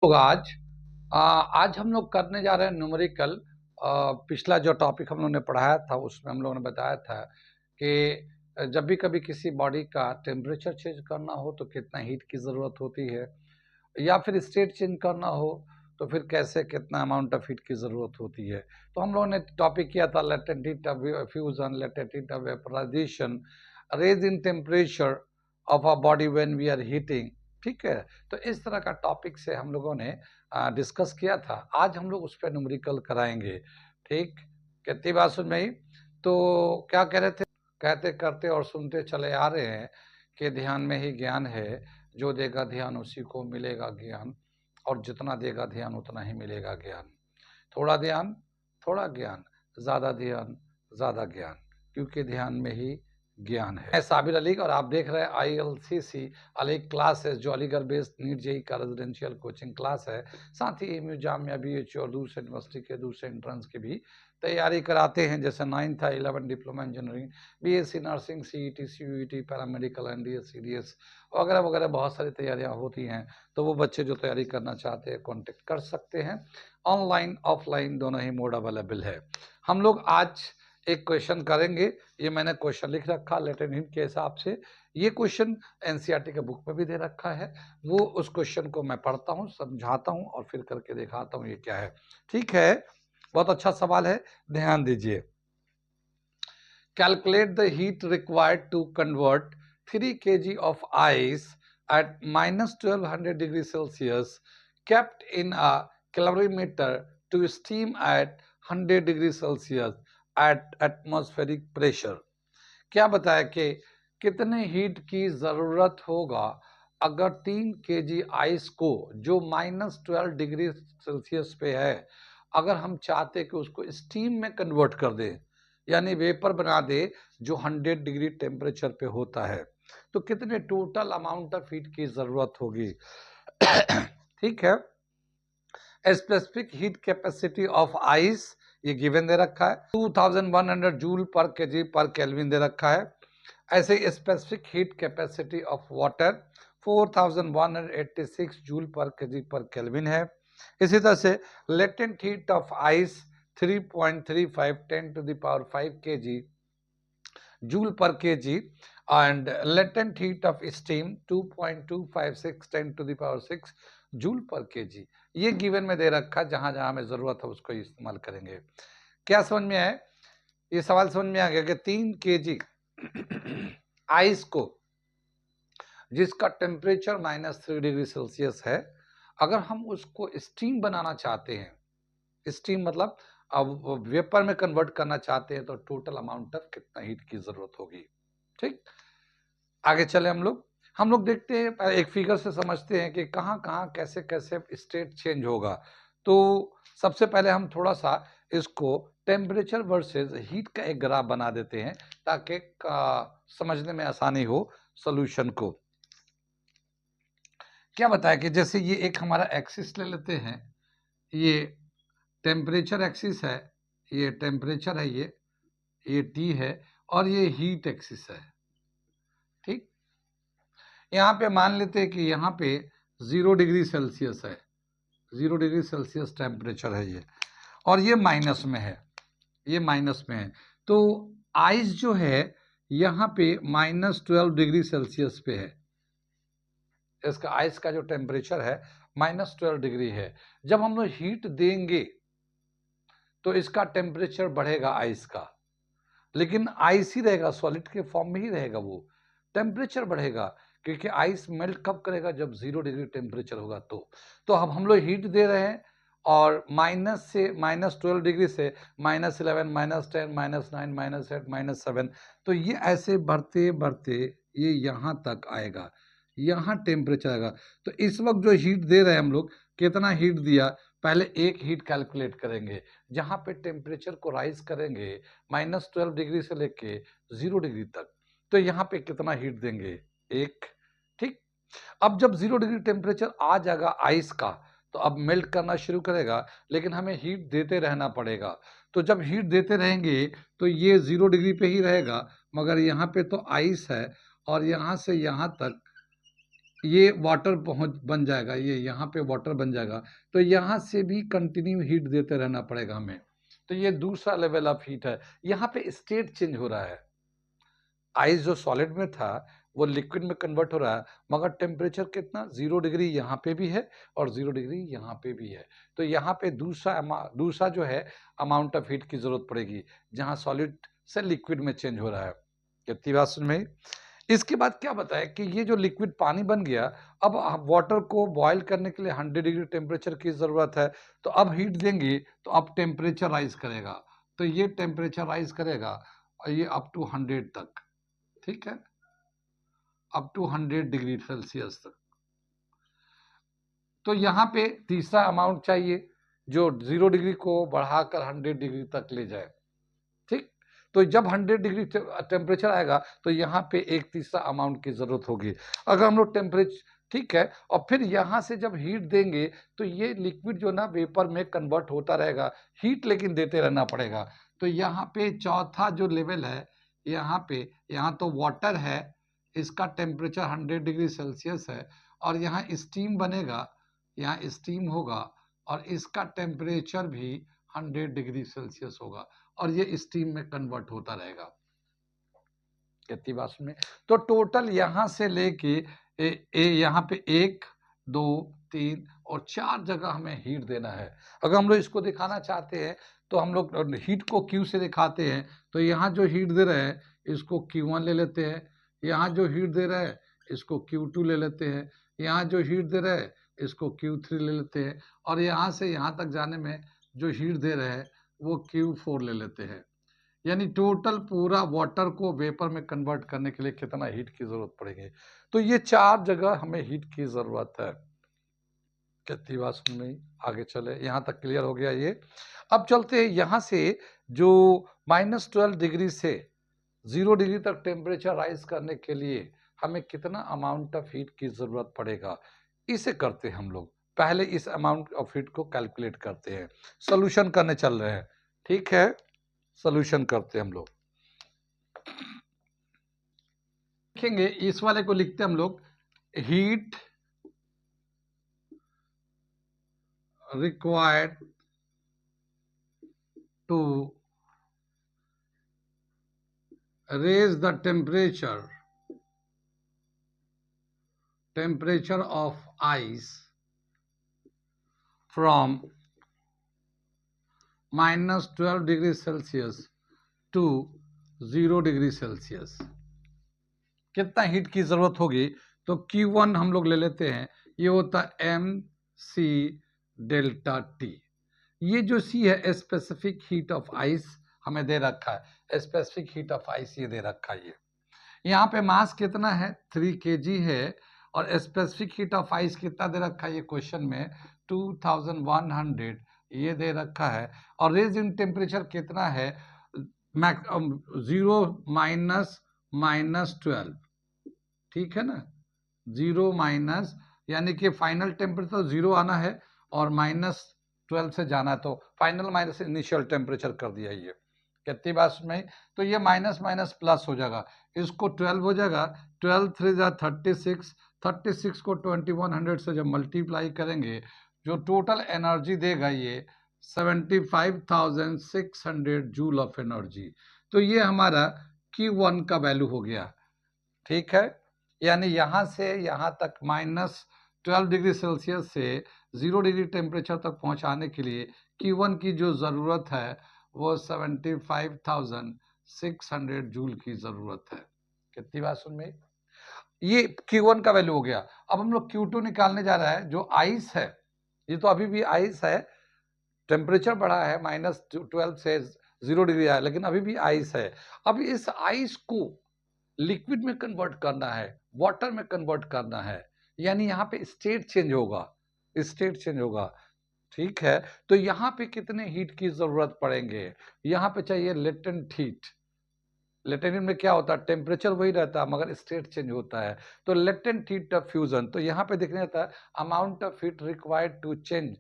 लोग आज हम लोग करने जा रहे हैं न्यूमेरिकल। पिछला जो टॉपिक हम लोगों ने पढ़ाया था उसमें हम लोगों ने बताया था कि जब भी कभी किसी बॉडी का टेम्परेचर चेंज करना हो तो कितना हीट की ज़रूरत होती है, या फिर स्टेट चेंज करना हो तो फिर कैसे कितना अमाउंट ऑफ हीट की ज़रूरत होती है। तो हम लोगों ने टॉपिक किया था latent heat fusion, latent heat vaporisation, raise in temperature of a body when we are heating. ठीक है, तो इस तरह का टॉपिक से हम लोगों ने डिस्कस किया था। आज हम लोग उस पर न्यूमेरिकल कराएंगे। ठीक, कितनी बात सुन में ही। तो क्या कह रहे थे, कहते करते और सुनते चले आ रहे हैं कि ध्यान में ही ज्ञान है, जो देगा ध्यान उसी को मिलेगा ज्ञान, और जितना देगा ध्यान उतना ही मिलेगा ज्ञान। थोड़ा ध्यान थोड़ा ज्ञान, ज़्यादा ध्यान ज़्यादा ज्ञान, क्योंकि ध्यान में ही ज्ञान है। मैं साबिर अली और आप देख रहे हैं ILCC अलीग क्लासेस, जो अलीगढ़ बेस्ड नीट जेई का रेजिडेंशियल कोचिंग क्लास है। साथ ही एमयू जामिया BHU और दूसरे यूनिवर्सिटी के दूसरे एंट्रेंस की भी तैयारी कराते हैं, जैसे 9 था 11 diploma engineering, BSc nursing, CET CUET, paramedical, NDS CDS वगैरह वगैरह बहुत सारी तैयारियां होती हैं। तो वो बच्चे जो तैयारी करना चाहते हैं कॉन्टेक्ट कर सकते हैं। ऑनलाइन ऑफलाइन दोनों ही मोड अवेलेबल है। हम लोग आज एक क्वेश्चन करेंगे। ये मैंने क्वेश्चन लिख रखा लेटेंट हीट के हिसाब से। ये क्वेश्चन एनसीईआरटी के बुक में भी दे रखा है। वो उस क्वेश्चन को मैं पढ़ता हूँ, समझाता हूँ और फिर करके दिखाता हूँ ये क्या है। ठीक है, बहुत अच्छा सवाल है, ध्यान दीजिए। Calculate the heat required to convert 3 kg of ice at minus 1200 degrees Celsius kept in a calorimeter to steam at 100 degrees Celsius at atmospheric pressure। क्या बताया कि कितने हीट की जरूरत होगा अगर 3 केजी आइस को, जो -12 डिग्री सेल्सियस पे है, अगर हम चाहते कि उसको स्टीम में कन्वर्ट कर दें, यानी वेपर बना दे, जो 100 डिग्री टेम्परेचर पे होता है, तो कितने टोटल अमाउंट ऑफ हीट की जरूरत होगी। ठीक है, specific heat capacity of ice ये गिवन दे रखा है, 2100 joule per KG per kelvin दे रखा है। ऐसे ही specific heat capacity of water 4186 joule per KG per kelvin है। इसी तरह से latent heat of ice 3.35 10 to the power 5 KG joule per KG, and latent heat of steam 2.256 10 to the power 6 joule per KG. ये given में दे रखा, जहां जहां हमें जरूरत है उसको इस्तेमाल करेंगे। क्या समझ में आए? ये सवाल समझ में आ गया कि 3 केजी आइस को, जिसका टेम्परेचर -3 डिग्री सेल्सियस है, अगर हम उसको स्टीम बनाना चाहते हैं, स्टीम मतलब अब वेपर में कन्वर्ट करना चाहते हैं, तो टोटल अमाउंट ऑफ कितना हीट की जरूरत होगी। ठीक, आगे चले हम लोग देखते हैं, एक फिगर से समझते हैं कि कहाँ कहाँ कैसे कैसे स्टेट चेंज होगा। तो सबसे पहले हम थोड़ा सा इसको टेम्परेचर वर्सेस हीट का एक ग्राफ बना देते हैं, ताकि समझने में आसानी हो सॉल्यूशन को। क्या बताया कि जैसे ये एक हमारा एक्सिस ले लेते हैं, ये टेम्परेचर एक्सिस है, ये टेम्परेचर है, ये T है, और ये हीट एक्सिस है। ठीक, यहाँ पे मान लेते हैं कि यहाँ पे 0 डिग्री सेल्सियस है, 0 डिग्री सेल्सियस टेम्परेचर है ये, और ये माइनस में है, ये माइनस में है। तो आइस जो है यहाँ पे -12 डिग्री सेल्सियस पे है, इसका आइस का जो टेम्परेचर है -12 डिग्री है। जब हम लोग हीट देंगे तो इसका टेम्परेचर बढ़ेगा आइस का, लेकिन आइस ही रहेगा, सॉलिड के फॉर्म में ही रहेगा, वो टेम्परेचर बढ़ेगा, क्योंकि आइस मेल्ट कब करेगा, जब 0 डिग्री टेम्परेचर होगा। तो अब हम लोग हीट दे रहे हैं, और -12 डिग्री से -11 -10 -9 -8 -7, तो ये ऐसे बढ़ते बढ़ते ये यहाँ तक आएगा, यहाँ टेम्परेचर आएगा। तो इस वक्त जो हीट दे रहे हैं हम लोग, कितना हीट दिया, पहले एक हीट कैलकुलेट करेंगे, जहाँ पे टेम्परेचर को राइज करेंगे -12 डिग्री से लेके 0 डिग्री तक, तो यहाँ पे कितना हीट देंगे, एक। ठीक, अब जब 0 डिग्री टेम्परेचर आ जाएगा आइस का, तो अब मेल्ट करना शुरू करेगा, लेकिन हमें हीट देते रहना पड़ेगा। तो जब हीट देते रहेंगे तो ये 0 डिग्री पे ही रहेगा, मगर यहाँ पे तो आइस है, और यहाँ से यहाँ तक ये वाटर पहुंच बन जाएगा, ये यहाँ पे वाटर बन जाएगा, तो यहाँ से भी कंटिन्यू हीट देते रहना पड़ेगा हमें। तो ये दूसरा लेवल ऑफ हीट है। यहाँ पे स्टेट चेंज हो रहा है, आइस जो सॉलिड में था वो लिक्विड में कन्वर्ट हो रहा है, मगर टेम्परेचर कितना 0 डिग्री यहाँ पे भी है और 0 डिग्री यहाँ पे भी है। तो यहाँ पे दूसरा जो है अमाउंट ऑफ हीट की जरूरत पड़ेगी, जहाँ सॉलिड से लिक्विड में चेंज हो रहा है। कितनी बात सुन में। इसके बाद क्या बताया कि ये जो लिक्विड पानी बन गया, अब वाटर को बॉयल करने के लिए 100 डिग्री टेम्परेचर की जरूरत है। तो अब हीट देंगे तो अब टेम्परेचर राइज करेगा, तो ये टेम्परेचर राइज करेगा और ये अप टू 100 तक, ठीक है, अप टू 100 डिग्री सेल्सियस तक। तो यहाँ पे तीसरा अमाउंट चाहिए जो 0 डिग्री को बढ़ाकर 100 डिग्री तक ले जाए, ठीक। तो जब 100 डिग्री टेम्परेचर आएगा तो यहाँ पे एक तीसरा अमाउंट की जरूरत होगी। अगर हम लोग टेम्परेचर, ठीक है, और फिर यहाँ से जब हीट देंगे तो ये लिक्विड जो ना वेपर में कन्वर्ट होता रहेगा, हीट लेकिन देते रहना पड़ेगा। तो यहाँ पे चौथा जो लेवल है, यहाँ पे, यहाँ तो वाटर है, इसका टेम्परेचर 100 डिग्री सेल्सियस है, और यहाँ स्टीम बनेगा, यहाँ स्टीम होगा, और इसका टेम्परेचर भी 100 डिग्री सेल्सियस होगा, और ये स्टीम में कन्वर्ट होता रहेगा। कितनी बात में। तो टोटल यहां से लेके यहाँ पे 1 2 3 और 4 जगह हमें हीट देना है। अगर हम लोग इसको दिखाना चाहते हैं तो हम लोग हीट को क्यू से दिखाते हैं। तो यहाँ जो हीट दे रहे हैं इसको Q1 ले लेते हैं, यहाँ जो हीट दे रहे हैं इसको Q2 ले लेते हैं, यहाँ जो हीट दे रहे हैं इसको Q3 ले लेते हैं, और यहाँ से यहाँ तक जाने में जो हीट दे रहे हैं वो Q4 ले लेते हैं। यानी टोटल पूरा वाटर को वेपर में कन्वर्ट करने के लिए कितना हीट की जरूरत पड़ेगी। तो ये 4 जगह हमें हीट की जरूरत है। कितनी बात सुन में। आगे चले, यहाँ तक क्लियर हो गया ये। अब चलते हैं यहाँ से, जो -12 डिग्री से 0 डिग्री तक टेम्परेचर राइज करने के लिए हमें कितना अमाउंट ऑफ हीट की जरूरत पड़ेगा, इसे करते हैं हम लोग। पहले इस अमाउंट ऑफ हीट को कैलकुलेट करते हैं, सोल्यूशन करने चल रहे हैं, ठीक है। सोल्यूशन करते हैं हम लोग। देखेंगे इस वाले को लिखते हैं हम लोग, heat required to raise the temperature of ice from -12 degree Celsius to 0 degree Celsius. कितना हीट की जरूरत होगी, तो Q1 हम लोग ले लेते हैं, ये होता है mc डेल्टा टी। ये जो C है स्पेसिफिक हीट ऑफ आइस हमें दे रखा है, स्पेसिफिक हीट ऑफ आइस ये दे रखा है। ये यहाँ पे मास कितना है 3 kg है, और स्पेसिफिक हीट ऑफ आइस कितना दे रखा है ये क्वेश्चन में 2100 ये दे रखा है, और रेजिंग टेम्परेचर कितना है 0 -12, ठीक है ना, 0 माइनस, यानी कि फाइनल टेम्परेचर 0 आना है और -12 से जाना है, तो फाइनल माइनस इनिशियल टेम्परेचर कर दिया ये। कितनी बात में। तो ये माइनस माइनस प्लस हो जाएगा, इसको 12 हो जाएगा, 12 3 36, 36 को 2100 से जब मल्टीप्लाई करेंगे, जो टोटल एनर्जी देगा ये 75,600 जूल ऑफ एनर्जी। तो ये हमारा Q1 का वैल्यू हो गया, ठीक है। यानी यहाँ से यहाँ तक -12 डिग्री सेल्सियस से 0 डिग्री टेम्परेचर तक पहुँचाने के लिए Q1 की जो ज़रूरत है वो 75,600 जूल की ज़रूरत है। कितनी बात सुन में। ये Q1 का वैल्यू हो गया। अब हम लोग Q2 निकालने जा रहा है, जो आइस है, ये तो अभी भी आइस है, टेम्परेचर बढ़ा है -12 से 0 डिग्री आया, लेकिन अभी भी आइस है। अब इस आइस को लिक्विड में कन्वर्ट करना है, वाटर में कन्वर्ट करना है, यानी यहाँ पे स्टेट चेंज होगा, स्टेट चेंज होगा, ठीक है। तो यहाँ पे कितने हीट की जरूरत पड़ेंगे, यहाँ पे चाहिए लेटेंट हीट। लेटेंट हीट में क्या होता है, टेम्परेचर वही रहता है मगर स्टेट चेंज होता है। तो लेटेंट हीट ऑफ फ्यूजन, तो यहाँ पे देखने आता है amount of heat required to change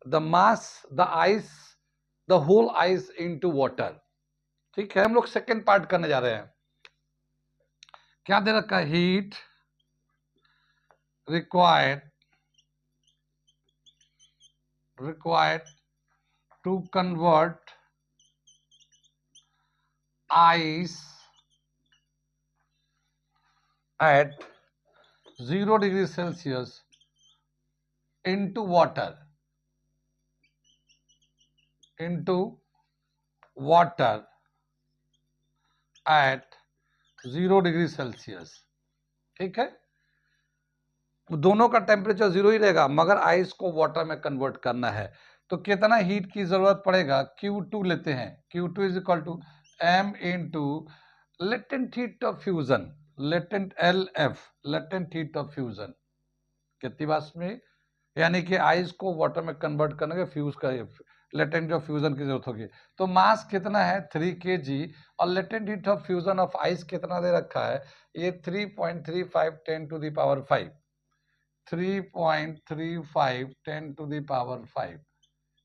the mass the ice the whole ice into water, ठीक है। हम लोग सेकेंड पार्ट करने जा रहे हैं। क्या दे रखा है, heat required to convert ice at 0 degree Celsius into water at 0 degree Celsius. ठीक है, दोनों का टेम्परेचर 0 ही रहेगा, मगर आइस को वाटर में कन्वर्ट करना है तो कितना हीट की जरूरत पड़ेगा? Q2 लेते हैं। Q2 is equal to m into latent heat of fusion, latent LF, latent heat of fusion. कितनी बात में, यानी कि आइस को वाटर में कन्वर्ट करने के फ्यूज का लेटेंट ऑफ फ्यूजन की जरूरत होगी। तो मास कितना है? 3 kg, और latent heat of fusion of ice कितना दे रखा है? ये 3.35 10 to the power 5, 3.35 10 to the power 5,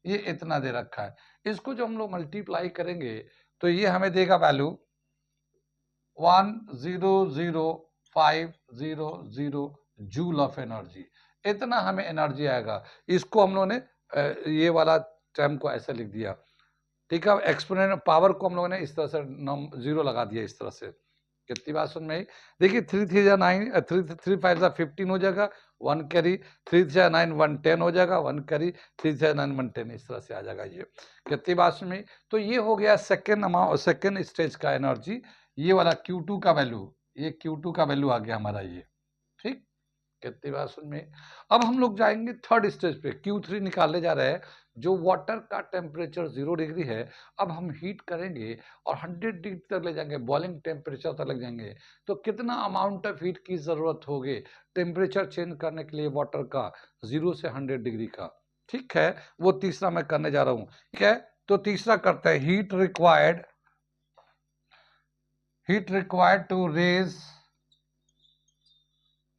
ये इतना दे रखा है। इसको जो हम लोग मल्टीप्लाई करेंगे तो ये हमें देगा वैल्यू 100,500 जूल ऑफ एनर्जी। इतना हमें एनर्जी आएगा। इसको हम लोगों ने ये वाला टर्म को ऐसे लिख दिया। ठीक है, एक्सपोनेंट पावर को हम लोगों ने इस तरह से 0 लगा दिया इस तरह से। कितनी बात सुन में? देखिए 3 3 जा 9, 3 5 जा 15 हो जाएगा, 1 कैरी, 3 जा 9 110 हो जाएगा, 1 कैरी, 3 जा 9 110, इस तरह से आ जाएगा ये। कितनी बात सुन में? तो ये हो गया सेकेंड अमाउंट, सेकेंड स्टेज का एनर्जी। ये वाला Q2 का वैल्यू, ये Q2 का वैल्यू आ गया हमारा ये। ठीक, कितनी बात सुन में? अब हम लोग जाएंगे थर्ड स्टेज पे, Q3 निकालने जा रहे हैं। जो वाटर का टेम्परेचर 0 डिग्री है, अब हम हीट करेंगे और 100 डिग्री तक ले जाएंगे, बॉइलिंग टेम्परेचर तक लग जाएंगे। तो कितना अमाउंट ऑफ हीट की जरूरत होगी टेम्परेचर चेंज करने के लिए वाटर का 0 से 100 डिग्री का? ठीक है, वो तीसरा मैं करने जा रहा हूं। ठीक है, तो तीसरा करते हैं, heat required to raise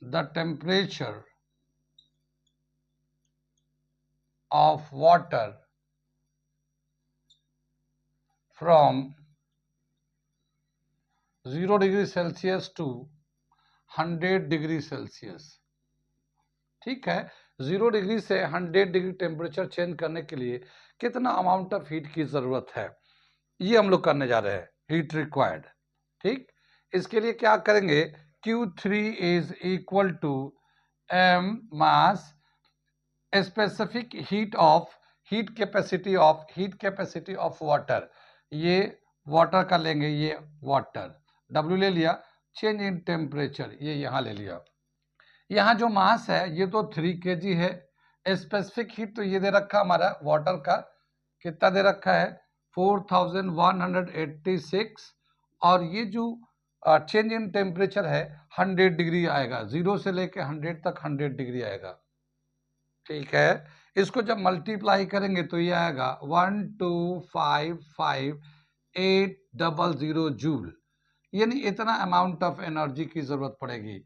the temperature of water from 0 degree Celsius to 100 degree Celsius. ठीक है, 0 डिग्री से 100 डिग्री टेम्परेचर चेंज करने के लिए कितना अमाउंट ऑफ हीट की जरूरत है, ये हम लोग करने जा रहे हैं, हीट रिक्वायर्ड। ठीक, इसके लिए क्या करेंगे? Q3 is equal to m mass specific heat capacity of water. ये वाटर का लेंगे, ये वाटर W ले लिया, चेंज इन टेम्परेचर ये यहाँ ले लिया। यहाँ जो मास है ये तो 3 kg है, स्पेसिफिक हीट तो ये दे रखा हमारा वाटर का, कितना दे रखा है? 4186, और ये जो चेंज इन टेम्परेचर है 100 डिग्री आएगा, 0 से लेके 100 तक 100 डिग्री आएगा। ठीक है, इसको जब मल्टीप्लाई करेंगे तो ये आएगा 1255800 जूल, यानी इतना अमाउंट ऑफ एनर्जी की जरूरत पड़ेगी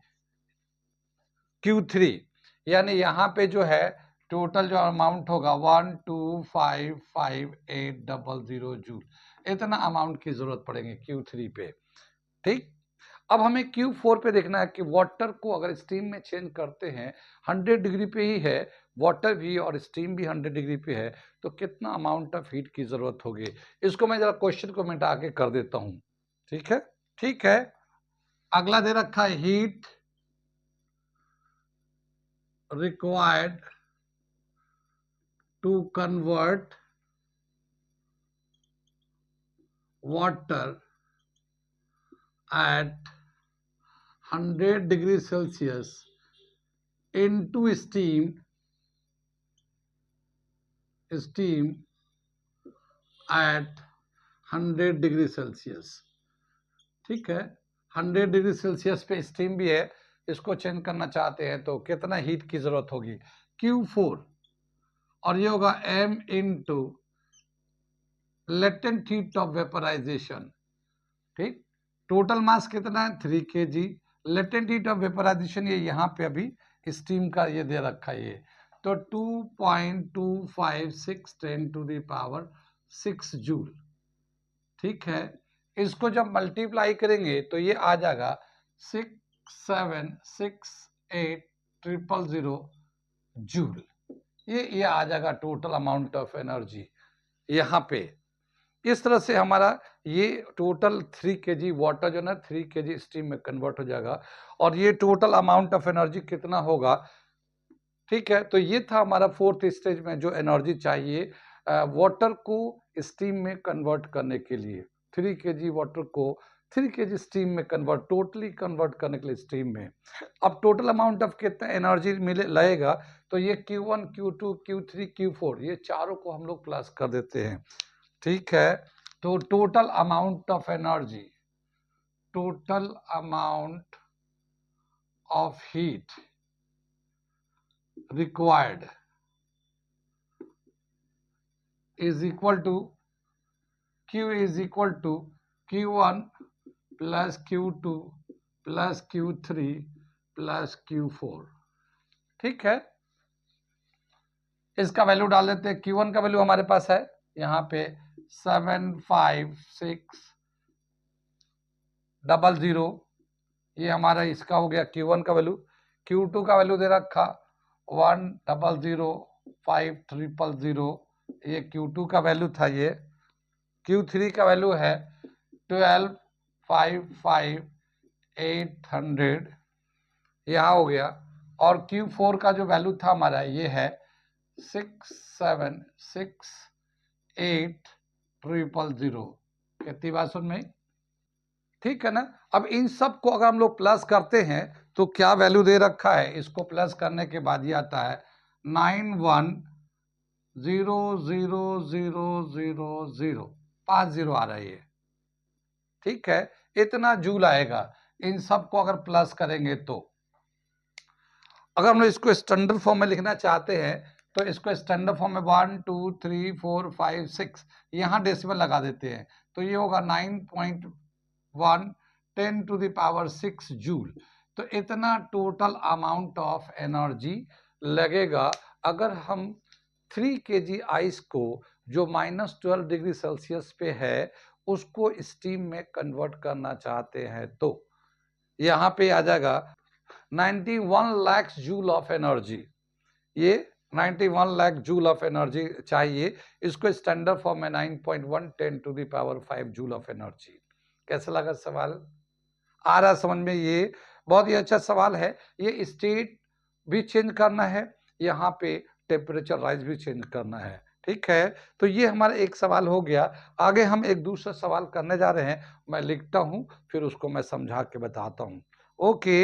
Q3। यानी यहाँ पे जो है टोटल जो अमाउंट होगा 1255800 जूल, इतना अमाउंट की जरूरत पड़ेगी Q3 पे। ठीक, अब हमें Q4 पे देखना है कि वाटर को अगर स्टीम में चेंज करते हैं, 100 डिग्री पे ही है वाटर भी और स्टीम भी 100 डिग्री पे है, तो कितना अमाउंट ऑफ हीट की जरूरत होगी। इसको मैं जरा क्वेश्चन को मिटा के कर देता हूं। ठीक है, ठीक है, अगला दे रखा है, heat required to convert water at 100 degree Celsius into steam at 100 degree Celsius. ठीक है, 100 डिग्री सेल्सियस पे स्टीम भी है, इसको चेंज करना चाहते हैं तो कितना हीट की जरूरत होगी? Q4, और ये होगा m into latent heat of vaporisation. ठीक, टोटल मास कितना है? 3 kg, latent heat of vaporisation ये यहाँ पे अभी स्टीम का ये दे रखा है ये, तो 2.256 10 टू द पावर 6 जूल। ठीक है, इसको जब मल्टीप्लाई करेंगे तो ये आ जाएगा 6768 000 जूल। ये आ जाएगा टोटल अमाउंट ऑफ एनर्जी यहाँ पे। इस तरह से हमारा ये टोटल 3 kg वाटर जो ना 3 kg स्टीम में कन्वर्ट हो जाएगा, और ये टोटल अमाउंट ऑफ एनर्जी कितना होगा। ठीक है, तो ये था हमारा 4th स्टेज में जो एनर्जी चाहिए वाटर को स्टीम में कन्वर्ट करने के लिए। 3 kg वाटर को 3 kg स्टीम में टोटली कन्वर्ट करने के लिए स्टीम में। अब टोटल अमाउंट ऑफ कितना एनर्जी मिले लगेगा, तो ये Q1 Q2 Q3 Q4 ये चारों को हम लोग प्लस कर देते हैं। ठीक है, तो total amount of energy, total amount of heat required is equal to Q is equal to Q1 plus Q2 plus Q3 plus Q4। ठीक है, इसका वैल्यू डाल देते हैं। Q1 का वैल्यू हमारे पास है यहाँ पे 75600, ये हमारा इसका हो गया Q1 का वैल्यू। Q2 का वैल्यू दे रखा 1000500, ये Q2 का वैल्यू था। ये Q3 का वैल्यू है 1255800, यहाँ हो गया। और Q4 का जो वैल्यू था हमारा ये है 6768000। कितनी बात सुन में, ठीक है ना। अब इन सब को अगर हम लोग प्लस करते हैं तो क्या वैल्यू दे रखा है, इसको प्लस करने के बाद ये आता है 910000, 50 आ रहा है ये। ठीक है, इतना जूल आएगा इन सब को अगर प्लस करेंगे तो। अगर हम लोग इसको स्टैंडर्ड फॉर्म में लिखना चाहते हैं तो इसको स्टैंडर्ड फॉर्म में 1 2 3 4 5 6 यहाँ डेसिमल लगा देते हैं, तो ये होगा 9.1 10⁶ जूल। तो इतना टोटल अमाउंट ऑफ एनर्जी लगेगा अगर हम 3 kg आइस को जो -12 डिग्री सेल्सियस पे है उसको स्टीम में कन्वर्ट करना चाहते हैं। तो यहाँ पे आ जाएगा 91 लाख जूल ऑफ एनर्जी। ये 91 लाख जूल ऑफ एनर्जी चाहिए, इसको स्टैंडर्ड फॉर्म में 9.1 10⁵ जूल ऑफ एनर्जी। कैसा लगा सवाल, आ रहा समझ में? ये बहुत ही अच्छा सवाल है। ये स्टेट भी चेंज करना है, यहाँ पे टेम्परेचर राइज भी चेंज करना है। ठीक है, तो ये हमारा एक सवाल हो गया। आगे हम एक दूसरा सवाल करने जा रहे हैं, मैं लिखता हूँ फिर उसको मैं समझा के बताता हूँ। ओके,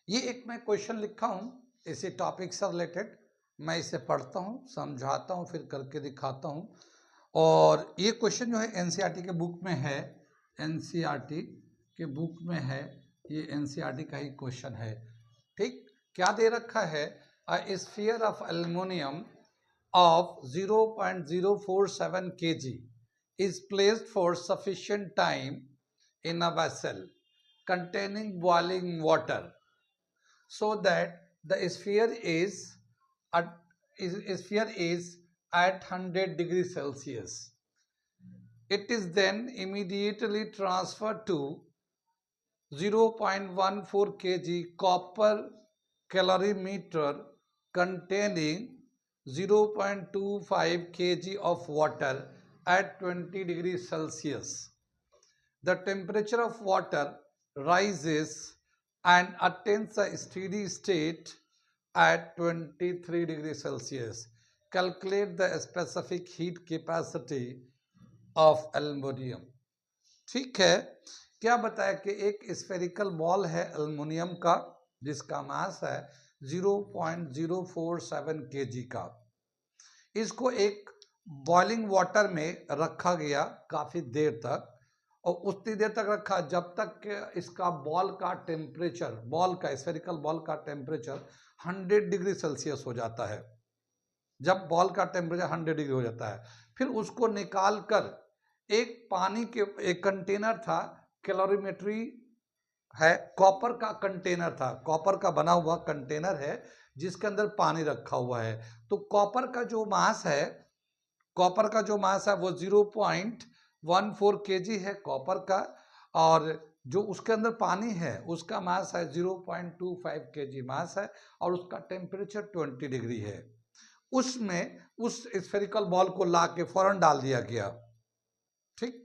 ये एक मैं क्वेश्चन लिखा हूँ इसी टॉपिक से रिलेटेड, मैं इसे पढ़ता हूँ, समझाता हूँ, फिर करके दिखाता हूँ। और ये क्वेश्चन जो है एनसीईआरटी के बुक में है, एनसीईआरटी के बुक में है, ये एनसीईआरटी का ही क्वेश्चन है। ठीक, क्या दे रखा है, a sphere of aluminium of 0.047 kg is placed for sufficient time in a vessel containing boiling water so that the sphere is at 100 degrees Celsius. It is then immediately transferred to 0.14 kg copper calorimeter containing 0.25 kg of water at 20 degrees Celsius. The temperature of water rises and attains a steady state at 23 degrees Celsius. Calculate the specific heat capacity of aluminium. ठीक है, क्या बताया कि एक spherical ball है aluminium का जिसका मास है 0.047 kg का। इसको एक बॉइलिंग वाटर में रखा गया काफी देर तक, और उतनी देर तक रखा जब तक इसका बॉल का टेम्परेचर, बॉल का स्फेरिकल बॉल का टेम्परेचर 100 डिग्री सेल्सियस हो जाता है। जब बॉल का टेम्परेचर 100 डिग्री हो जाता है, फिर उसको निकाल कर एक पानी के एक कंटेनर था, कैलोरीमेट्री है, कॉपर का कंटेनर था, कॉपर का बना हुआ कंटेनर है जिसके अंदर पानी रखा हुआ है। तो कॉपर का जो मास है, कॉपर का जो मास है वो 0.14 kg है कॉपर का, और जो उसके अंदर पानी है उसका मास है 0.25 kg मास है और उसका टेम्परेचर 20 डिग्री है। उसमें उस स्फेरिकल बॉल को ला के फौरन डाल दिया गया। ठीक,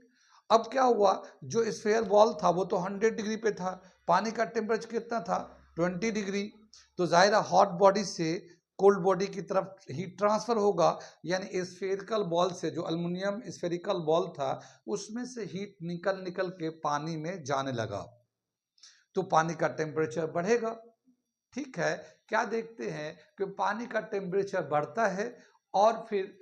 अब क्या हुआ, जो स्फेयर बॉल था वो तो 100 डिग्री पे था, पानी का टेम्परेचर कितना था 20 डिग्री, तो जाहिर है हॉट बॉडी से कोल्ड बॉडी की तरफ हीट ट्रांसफर होगा, यानी स्फेरिकल बॉल से, जो अल्युमिनियम स्फेरिकल बॉल था उसमें से हीट निकल निकल के पानी में जाने लगा, तो पानी का टेम्परेचर बढ़ेगा। ठीक है, क्या देखते हैं कि पानी का टेम्परेचर बढ़ता है और फिर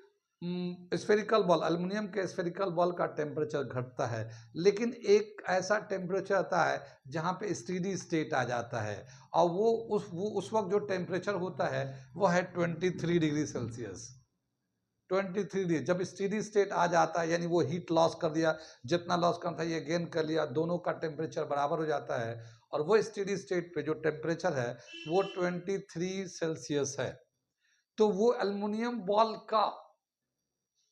स्फेरिकल बॉल, अल्युमिनियम के स्फेरिकल बॉल का टेम्परेचर घटता है, लेकिन एक ऐसा टेम्परेचर आता है जहाँ पे स्टेडी स्टेट आ जाता है, और वो उस वक्त जो टेम्परेचर होता है वो है 23 डिग्री सेल्सियस। 23 डिग्री जब स्टेडी स्टेट आ जाता है, यानी वो हीट लॉस कर दिया, जितना लॉस करना था ये गेन कर लिया, दोनों का टेम्परेचर बराबर हो जाता है, और वो स्टेडी स्टेट पे जो टेम्परेचर है वो 23 सेल्सियस है। तो वो अल्युमिनियम बॉल का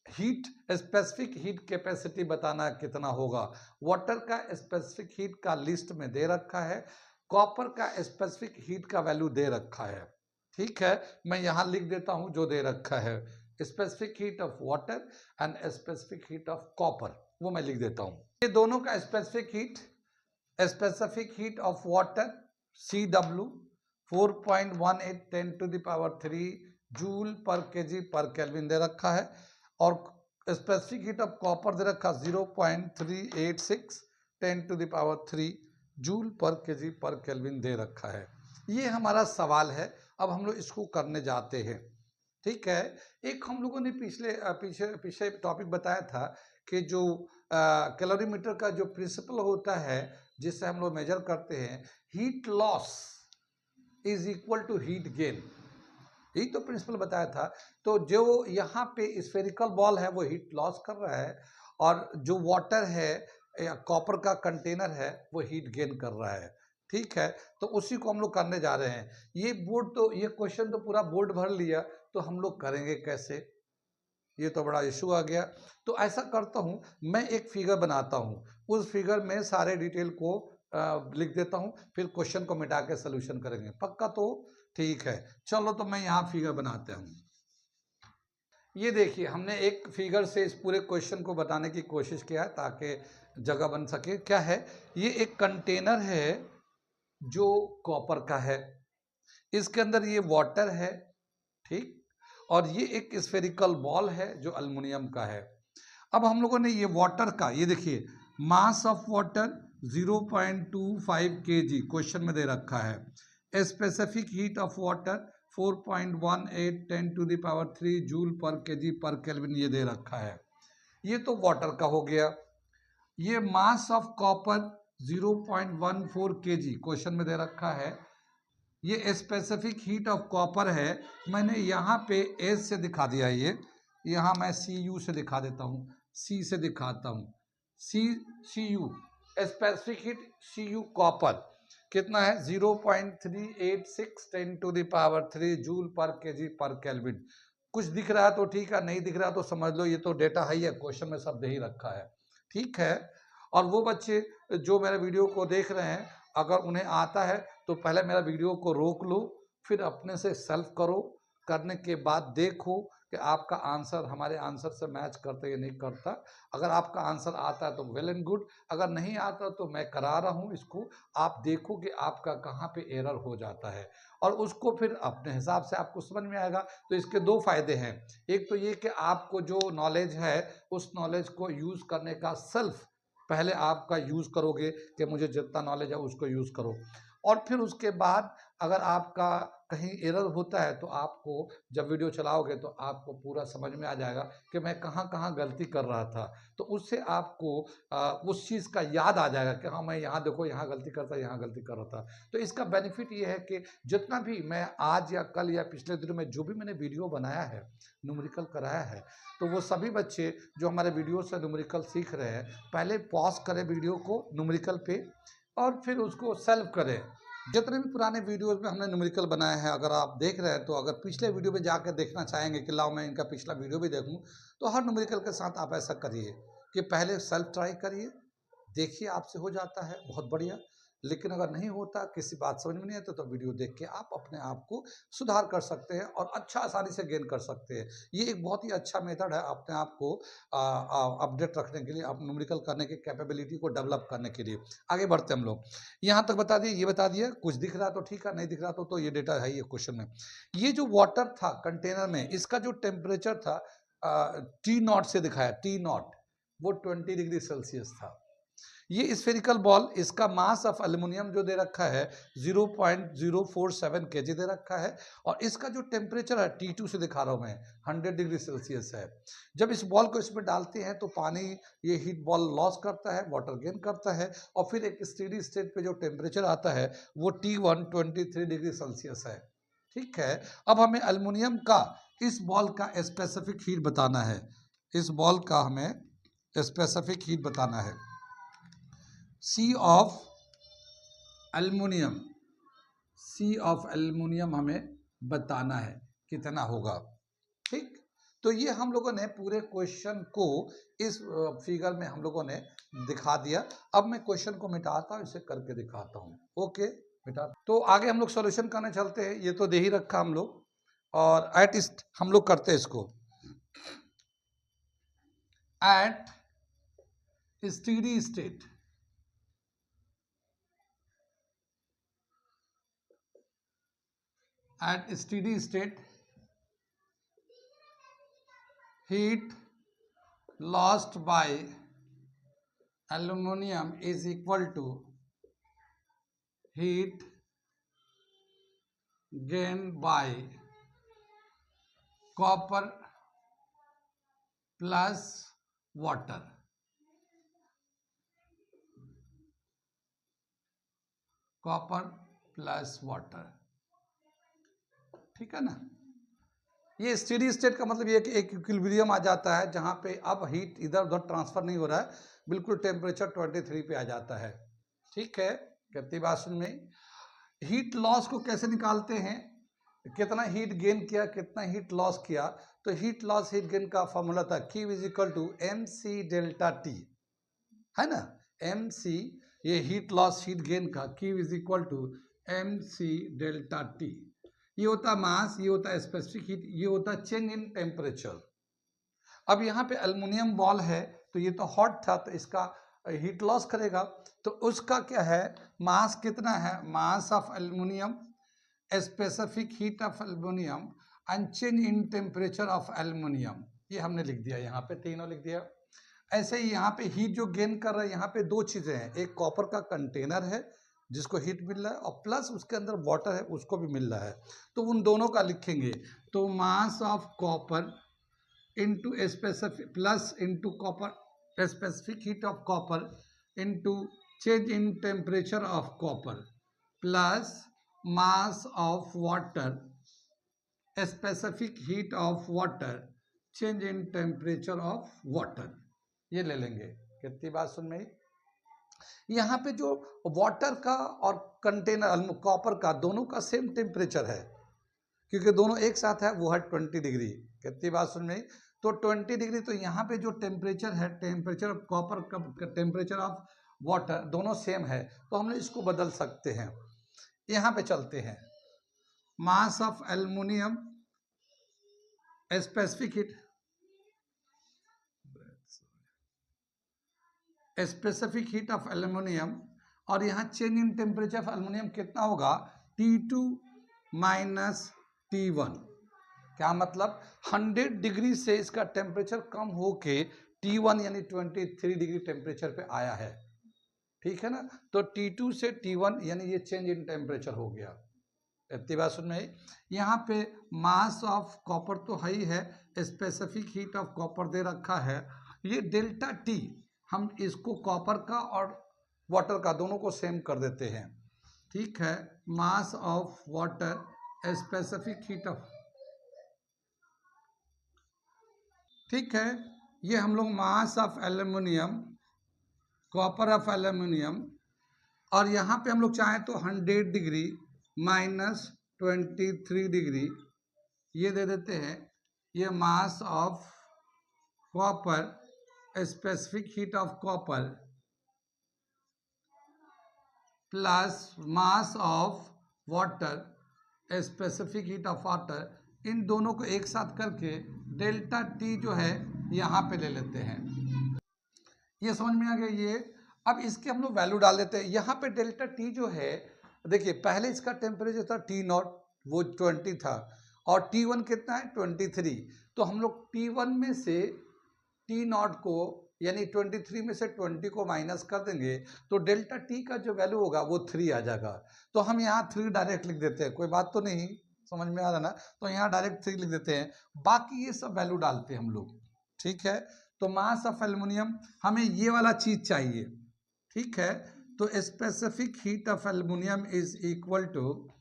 हीट, स्पेसिफिक हीट कैपेसिटी बताना कितना होगा। वाटर का स्पेसिफिक हीट का लिस्ट में दे रखा है, कॉपर का स्पेसिफिक हीट का वैल्यू दे रखा है। ठीक है, मैं यहां लिख देता हूं जो दे रखा है, specific heat of water and specific heat of copper, वो मैं लिख देता हूं। ये दोनों का specific heat of water CW 4.18 10 to the power 3 joule per KG per kelvin दे रखा है, और स्पेसिफिक हीट ऑफ कॉपर दे रखा 0.386 10 to the power 3 joule per KG per kelvin दे रखा है। ये हमारा सवाल है, अब हम लोग इसको करने जाते हैं। ठीक है, एक हम लोगों ने पीछे टॉपिक बताया था कि जो कैलोरीमीटर का जो प्रिंसिपल होता है जिससे हम लोग मेजर करते हैं, heat loss is equal to heat gain, यही तो प्रिंसिपल बताया था। तो जो यहाँ पे स्फेरिकल बॉल है वो हीट लॉस कर रहा है, और जो वाटर है या कॉपर का कंटेनर है वो हीट गेन कर रहा है। ठीक है, तो उसी को हम लोग करने जा रहे हैं। ये क्वेश्चन तो पूरा बोर्ड भर लिया, तो हम लोग करेंगे कैसे, ये तो बड़ा इशू आ गया। तो ऐसा करता हूँ, मैं एक फिगर बनाता हूँ, उस फिगर में सारे डिटेल को लिख देता हूँ, फिर क्वेश्चन को मिटा के सोल्यूशन करेंगे, पक्का? तो ठीक है, चलो तो मैं यहाँ फिगर बनाता हूँ। ये देखिए, हमने एक फिगर से इस पूरे क्वेश्चन को बताने की कोशिश किया है ताकि जगह बन सके। क्या है, ये एक कंटेनर है जो कॉपर का है, इसके अंदर ये वाटर है, ठीक, और ये एक स्फेरिकल बॉल है जो अल्युमिनियम का है। अब हम लोगों ने ये वाटर का, ये देखिए मास ऑफ वाटर 0.25 kg क्वेश्चन में दे रखा है, specific heat of water 4.18 10 to the power 3 joule per KG per kelvin ये दे रखा है। ये तो वाटर का हो गया। ये mass of copper 0.14 kg question में दे रखा है, ये स्पेसिफिक हीट ऑफ कॉपर है। मैंने यहाँ पे एस से दिखा दिया, ये यहाँ मैं CU से दिखा देता हूँ, C से दिखाता हूँ, CU specific heat CU copper कितना है 0.386 10 to the power 3 joule per KG per kelvin. कुछ दिख रहा है तो ठीक है, नहीं दिख रहा तो समझ लो ये तो डेटा है ही है, क्वेश्चन में सब दे ही रखा है। ठीक है, और वो बच्चे जो मेरे वीडियो को देख रहे हैं, अगर उन्हें आता है तो पहले मेरा वीडियो को रोक लो, फिर अपने से सेल्फ करो, करने के बाद देखो कि आपका आंसर हमारे आंसर से मैच करता है या नहीं करता। अगर आपका आंसर आता है तो वेल एंड गुड, अगर नहीं आता तो मैं करा रहा हूँ इसको, आप देखो कि आपका कहाँ पे एरर हो जाता है, और उसको फिर अपने हिसाब से आपको समझ में आएगा। तो इसके दो फायदे हैं, एक तो ये कि आपको जो नॉलेज है उस नॉलेज को यूज़ करने का सेल्फ पहले आपका यूज़ करोगे कि मुझे जितना नॉलेज है उसको यूज़ करो, और फिर उसके बाद अगर आपका कहीं एरर होता है तो आपको जब वीडियो चलाओगे तो आपको पूरा समझ में आ जाएगा कि मैं कहाँ कहाँ गलती कर रहा था, तो उससे आपको उस चीज़ का याद आ जाएगा कि हाँ मैं यहाँ देखो यहाँ गलती करता, यहाँ गलती कर रहा था। तो इसका बेनिफिट ये है कि जितना भी मैं आज या कल या पिछले दिनों में जो भी मैंने वीडियो बनाया है, न्यूमेरिकल कराया है, तो वो सभी बच्चे जो हमारे वीडियो से न्यूमेरिकल सीख रहे हैं, पहले पॉज करें वीडियो को न्यूमेरिकल पे और फिर उसको सॉल्व करें। जितने भी पुराने वीडियोस में हमने न्यूमेरिकल बनाए हैं, अगर आप देख रहे हैं तो अगर पिछले वीडियो में जाकर देखना चाहेंगे कि लाओ मैं इनका पिछला वीडियो भी देखूं, तो हर न्यूमेरिकल के साथ आप ऐसा करिए कि पहले सेल्फ ट्राई करिए, देखिए आपसे हो जाता है, बहुत बढ़िया। लेकिन अगर नहीं होता, किसी बात समझ में नहीं आती, तो वीडियो देख के आप अपने आप को सुधार कर सकते हैं और अच्छा आसानी से गेन कर सकते हैं। ये एक बहुत ही अच्छा मेथड है अपने आप को अपडेट रखने के लिए, आप न्यूमेरिकल करने की कैपेबिलिटी को डेवलप करने के लिए। आगे बढ़ते हैं हम लोग। यहाँ तक बता दिए, ये बता दिया, कुछ दिख रहा तो ठीक है, नहीं दिख रहा तो ये डेटा है ये क्वेश्चन में। ये जो वाटर था कंटेनर में, इसका जो टेम्परेचर था टी नॉट से दिखाया, टी नॉट वो 20 डिग्री सेल्सियस था। ये स्फेरिकल बॉल, इसका मास ऑफ एल्यूमिनियम जो दे रखा है 0.047 केजी दे रखा है, और इसका जो टेम्परेचर है T2 से दिखा रहा हूं मैं, 100 डिग्री सेल्सियस है। जब इस बॉल को इसमें डालते हैं तो पानी, ये हीट बॉल लॉस करता है, वाटर गेन करता है, और फिर एक स्टेडी स्टेट पे जो टेम्परेचर आता है वो T1 23 डिग्री सेल्सियस है। ठीक है, अब हमें एल्यूमिनियम का इस बॉल का स्पेसिफिक हीट बताना है। इस बॉल का हमें स्पेसिफिक हीट बताना है। C of aluminium, C of aluminium हमें बताना है कितना होगा। ठीक, तो ये हम लोगों ने पूरे क्वेश्चन को इस फिगर में हम लोगों ने दिखा दिया। अब मैं क्वेश्चन को मिटाता हूं, इसे करके दिखाता हूं। ओके, मिटा। तो आगे हम लोग सॉल्यूशन करने चलते हैं। ये तो दे ही रखा हम लोग, और एट इस्ट हम लोग करते हैं इसको। At steady state, at steady state heat lost by aluminum is equal to heat gained by copper plus water। Copper plus water, ठीक है ना। ये स्टेडी स्टेट का मतलब ये कि एक इक्विलिब्रियम आ जाता है, जहां पे अब हीट इधर उधर ट्रांसफर नहीं हो रहा है, बिल्कुल टेम्परेचर 23 पे आ जाता है। ठीक है, कितनी बात सुन में। हीट लॉस को कैसे निकालते हैं, कितना हीट गेन किया, कितना हीट लॉस किया, तो हीट लॉस हीट गेन का फॉर्मूला था Q is equal to MC delta T, है ना। MC, ये हीट लॉस हीट गेन का Q is equal to MC delta T। ये होता मास, ये होता स्पेसिफिक हीट, ये होता चेंज इन टेम्परेचर। अब यहाँ पे एल्युमिनियम बॉल है, तो ये तो हॉट था, तो इसका हीट लॉस करेगा, तो उसका क्या है, मास कितना है, mass of aluminium, specific heat of aluminium and change in temperature of aluminium. ये हमने लिख दिया, यहाँ पे तीनों लिख दिया। ऐसे ही यहाँ पे हीट जो गेन कर रहा है, यहाँ पे दो चीजें हैं, एक कॉपर का कंटेनर है जिसको हीट मिल रहा है, और प्लस उसके अंदर वाटर है, उसको भी मिल रहा है, तो उन दोनों का लिखेंगे। तो मास of copper into a specific plus into copper specific heat of copper into change in temperature of copper plus mass of water specific heat of water change in temperature of water। ये ले लेंगे। कितनी बात सुन में। यहाँ पे जो water का और कंटेनर कॉपर का दोनों का सेम टेम्परेचर है, क्योंकि दोनों एक साथ है, वो है 20 डिग्री। कितनी बात सुन में। तो 20 डिग्री, तो यहाँ पे जो टेम्परेचर है, टेम्परेचर ऑफ कॉपर का टेम्परेचर ऑफ वाटर दोनों सेम है, तो हम लोग इसको बदल सकते हैं। यहाँ पे चलते हैं, mass of aluminium specific heat, specific heat of aluminium, और यहाँ change in temperature of aluminium कितना होगा, T2 माइनस T1। क्या मतलब, 100 डिग्री से इसका टेम्परेचर कम होके T1 यानी 23 डिग्री टेम्परेचर पे आया है। ठीक है ना, तो T2 से T1 यानी ये चेंज इन टेम्परेचर हो गया। इतनी बात सुन में। यहाँ पे मास ऑफ कॉपर तो है ही है, स्पेसिफिक हीट ऑफ कॉपर दे रखा है, ये डेल्टा T, हम इसको कॉपर का और वाटर का दोनों को सेम कर देते हैं। ठीक है, मास of water specific heat of, ठीक है, ये हम लोग mass of aluminium, copper of aluminium, और यहाँ पे हम लोग चाहें तो 100 डिग्री माइनस 23 डिग्री ये दे देते हैं। ये mass of copper, specific heat of copper plus mass of water, specific heat of water, इन दोनों को एक साथ करके डेल्टा टी जो है यहाँ पे ले लेते हैं। ये समझ में आ गया ये। अब इसके हम लोग वैल्यू डाल देते हैं। यहाँ पे डेल्टा टी जो है, देखिए पहले इसका टेम्परेचर था टी नॉट, वो 20 था, और टी वन कितना है 23। तो हम लोग टी वन में से टी नॉट को यानी 23 में से 20 को माइनस कर देंगे तो डेल्टा टी का जो वैल्यू होगा वो 3 आ जाएगा। तो हम यहाँ 3 डायरेक्ट लिख देते हैं, कोई बात तो नहीं, समझ में आ रहा ना। तो यहाँ डायरेक्ट 3 लिख देते हैं, बाकी ये सब वैल्यू डालते हैं हम लोग। ठीक है, तो मास ऑफ एल्युमिनियम, हमें ये वाला चीज चाहिए। ठीक है, तो specific heat of aluminium is equal to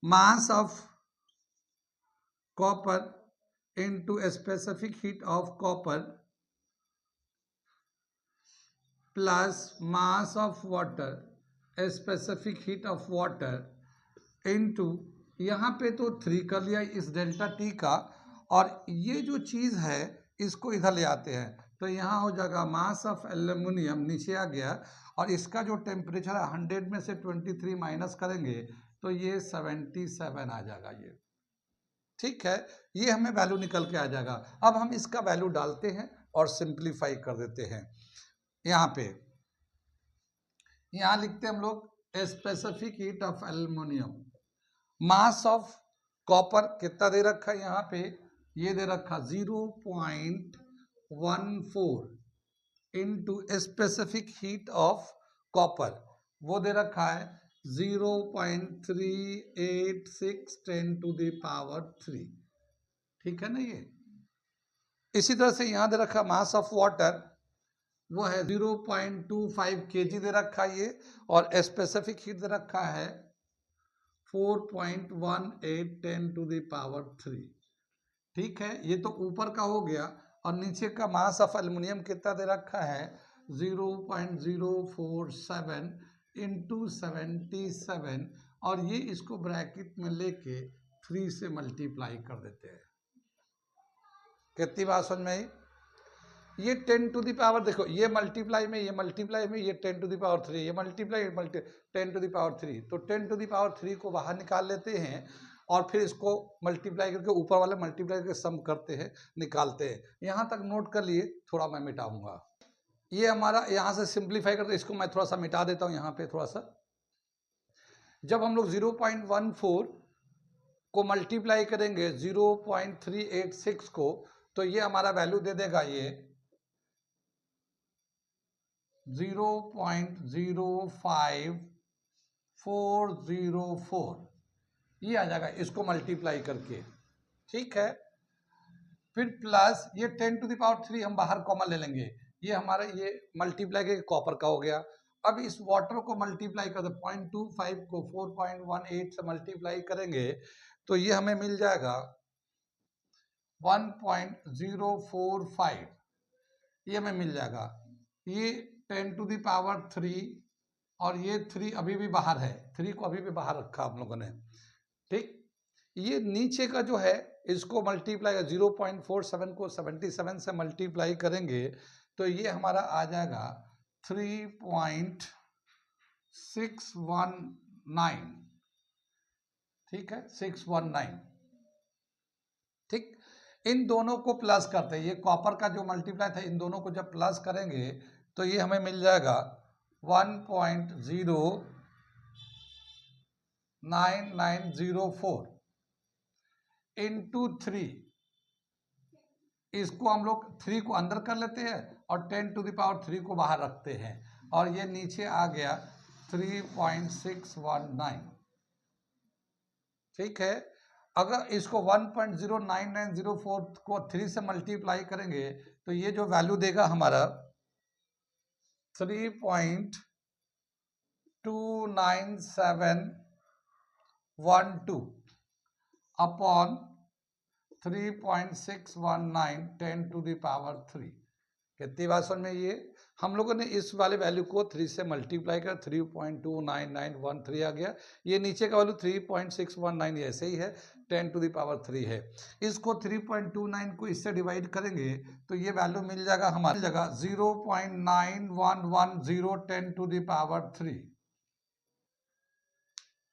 mass of copper into specific heat of copper plus mass of water, specific heat of water into, यहाँ पे तो 3 कर लिया इस डेल्टा टी का, और ये जो चीज़ है इसको इधर ले आते हैं तो यहाँ हो जाएगा मास ऑफ एल्युमिनियम, नीचे आ गया, और इसका जो टेम्परेचर है 100 में से 23 माइनस करेंगे तो ये 77 आ जाएगा ये। ठीक है, ये हमें वैल्यू निकल के आ जाएगा। अब हम इसका वैल्यू डालते हैं और सिंप्लीफाई कर देते हैं। यहाँ पे यहाँ लिखते हैं हम लोग specific heat of aluminium, mass of copper कितना दे रखा है यहाँ पे, ये दे रखा 0.14 into specific heat of copper, वो दे रखा है 0.386 10 टू द पावर 3। ठीक है ना ये। इसी तरह से यहाँ दे रखा मास ऑफ वाटर, वो है 0.25 kg दे रखा है ये, और स्पेसिफिक हीट दे रखा है 4.18 10 टू द पावर 3। ठीक है, ये तो ऊपर का हो गया, और नीचे का मास ऑफ एल्युमिनियम कितना दे रखा है 0.047 इंटू 77, और ये इसको ब्रैकेट में लेके 3 से मल्टीप्लाई कर देते हैं। कितनी बात समझ में आई? ये 10 टू द पावर, देखो ये मल्टीप्लाई में, ये मल्टीप्लाई में, ये 10 टू द पावर 3, ये मल्टीप्लाई 10 टू द पावर 3, तो 10 टू द पावर 3 को बाहर निकाल लेते हैं और फिर इसको मल्टीप्लाई करके ऊपर वाले मल्टीप्लाई करके सम करते हैं, निकालते हैं। यहाँ तक नोट कर लिए, थोड़ा मैं मिटाऊंगा। ये हमारा यहाँ से सिंप्लीफाई करते, इसको मैं थोड़ा सा मिटा देता हूँ यहाँ पे थोड़ा सा। जब हम लोग 0.14 को मल्टीप्लाई करेंगे 0.386 को, तो ये हमारा वैल्यू दे देगा ये 0.05404, ये आ जाएगा इसको मल्टीप्लाई करके। ठीक है, फिर प्लस ये 10 टू द पावर 3 हम बाहर कॉमन ले लेंगे, ये हमारा ये मल्टीप्लाई करके कॉपर का हो गया। अब इस वाटर को मल्टीप्लाई कर दो, 0.25 को 4.18 से मल्टीप्लाई करेंगे तो ये हमें मिल जाएगा 1.045, ये हमें मिल जाएगा। ये 10 टू द पावर 3, और ये 3 अभी भी बाहर है, 3 को अभी भी बाहर रखा हम लोगों ने। ठीक, ये नीचे का जो है इसको मल्टीप्लाई 0.47 को 77 से मल्टीप्लाई करेंगे तो ये हमारा आ जाएगा 3.619। ठीक है, 619। ठीक, इन दोनों को प्लस करते हैं, ये कॉपर का जो मल्टीप्लाई था, इन दोनों को जब प्लस करेंगे तो ये हमें मिल जाएगा 1.09904 इंटू 3, इसको हम लोग 3 को अंदर कर लेते हैं और 10 टू द पावर 3 को बाहर रखते हैं, और ये नीचे आ गया 3.619। ठीक है, अगर इसको 1.09904 को 3 से मल्टीप्लाई करेंगे तो ये जो वैल्यू देगा हमारा 3.29712 अपॉन 3.619 10 टू द पावर 3। कितनी बात समझ में? ये हम लोगों ने इस वाले वैल्यू को 3 से मल्टीप्लाई कर 3.29913 आ गया। ये नीचे का वैल्यू 3.619 ऐसे ही है, 10 टू द पावर 3 है। इसको 3.29 को इससे डिवाइड करेंगे तो ये वैल्यू मिल जाएगा हमारी जगह 0.9110 10 टू द पावर 3।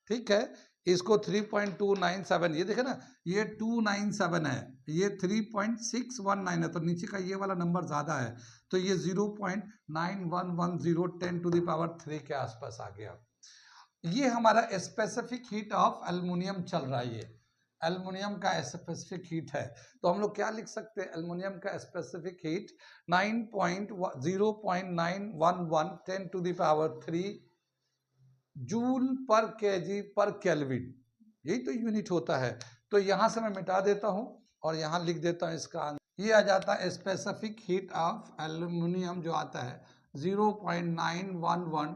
ठीक है, इसको 3.297, ये देखे ना, ये 297 है, ये 3.619 है, तो नीचे का ये वाला नंबर ज्यादा है, तो ये 0.9110 10 टू द पावर 3 के आसपास आ गया। ये हमारा स्पेसिफिक हीट ऑफ एल्युमिनियम चल रहा है, ये एल्युमिनियम का स्पेसिफिक हीट है। तो हम लोग क्या लिख सकते हैं, एल्युमिनियम का specific heat 0.911 10 to the power 3 joule per KG per kelvin, यही तो यूनिट होता है। तो यहां से मैं मिटा देता हूं और यहां लिख देता हूं इसका आंसर। ये आ जाता है स्पेसिफिक हीट ऑफ एल्युमिनियम, जो आता है 0.911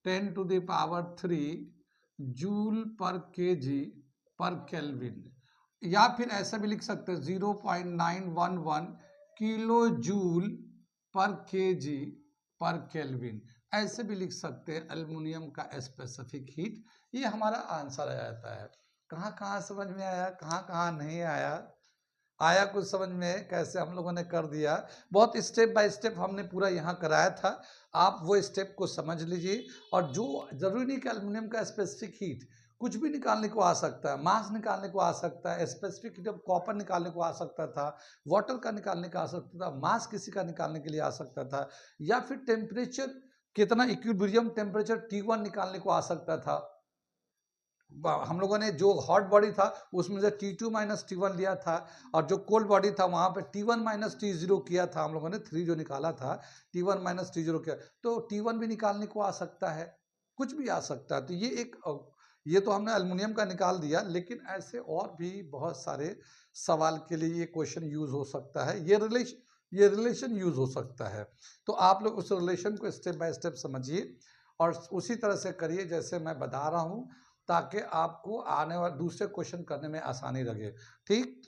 10 to the power 3 joule per KG per kelvin, या फिर ऐसा भी लिख सकते हैं 0.911 kilo joule per KG per kelvin, ऐसे भी लिख सकते हैं एल्युमिनियम का स्पेसिफिक हीट। ये हमारा आंसर आ जाता है। कहाँ कहाँ समझ में आया, कहाँ कहाँ नहीं आया, आया कुछ समझ में, कैसे हम लोगों ने कर दिया। बहुत स्टेप बाय स्टेप हमने पूरा यहाँ कराया था, आप वो स्टेप को समझ लीजिए। और जो जरूरी नहीं कि एल्युमिनियम का स्पेसिफिक हीट, कुछ भी निकालने को आ सकता है, मास निकालने को आ सकता है, स्पेसिफिक हीट ऑफ कॉपर निकालने को आ सकता था, वाटर का निकालने का आ सकता था, मास किसी का निकालने के लिए आ सकता था, या फिर टेम्परेचर कितना इक्विलिब्रियम टेम्परेचर T1 निकालने को आ सकता था। हम लोगों ने जो हॉट बॉडी था उसमें से T2 माइनस T1 लिया था, और जो कोल्ड बॉडी था वहां पे T1 माइनस T0 किया था, हम लोगों ने 3 जो निकाला था, T1 माइनस T0 किया, तो T1 भी निकालने को आ सकता है, कुछ भी आ सकता है। तो ये एक ये तो हमने एल्युमिनियम का निकाल दिया, लेकिन ऐसे और भी बहुत सारे सवाल के लिए ये क्वेश्चन यूज हो सकता है, ये रिलेशन यूज हो सकता है। तो आप लोग उस रिलेशन को स्टेप बाय स्टेप समझिए और उसी तरह से करिए जैसे मैं बता रहा हूँ, ताकि आपको आने वाले दूसरे क्वेश्चन करने में आसानी लगे। ठीक,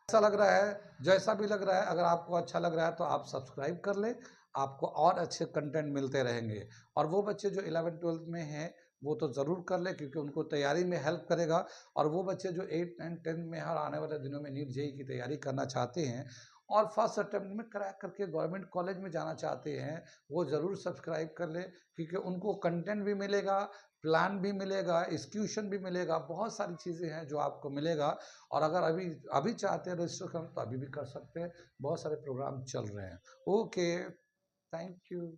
ऐसा लग रहा है, जैसा भी लग रहा है, अगर आपको अच्छा लग रहा है तो आप सब्सक्राइब कर ले, आपको और अच्छे कंटेंट मिलते रहेंगे। और वो बच्चे जो 11th-12th में हैं वो तो ज़रूर कर ले, क्योंकि उनको तैयारी में हेल्प करेगा। और वो बच्चे जो 8, 9, 10 में हर आने वाले दिनों में नीट जेईई की तैयारी करना चाहते हैं और फर्स्ट अटेम्प्ट में क्रैक करके गवर्नमेंट कॉलेज में जाना चाहते हैं, वो ज़रूर सब्सक्राइब कर ले, क्योंकि उनको कंटेंट भी मिलेगा, प्लान भी मिलेगा, एक्सक्यूशन भी मिलेगा, बहुत सारी चीज़ें हैं जो आपको मिलेगा। और अगर अभी अभी चाहते हैं रजिस्टर करना तो अभी भी कर सकते हैं, बहुत सारे प्रोग्राम चल रहे हैं। Okay, thank you.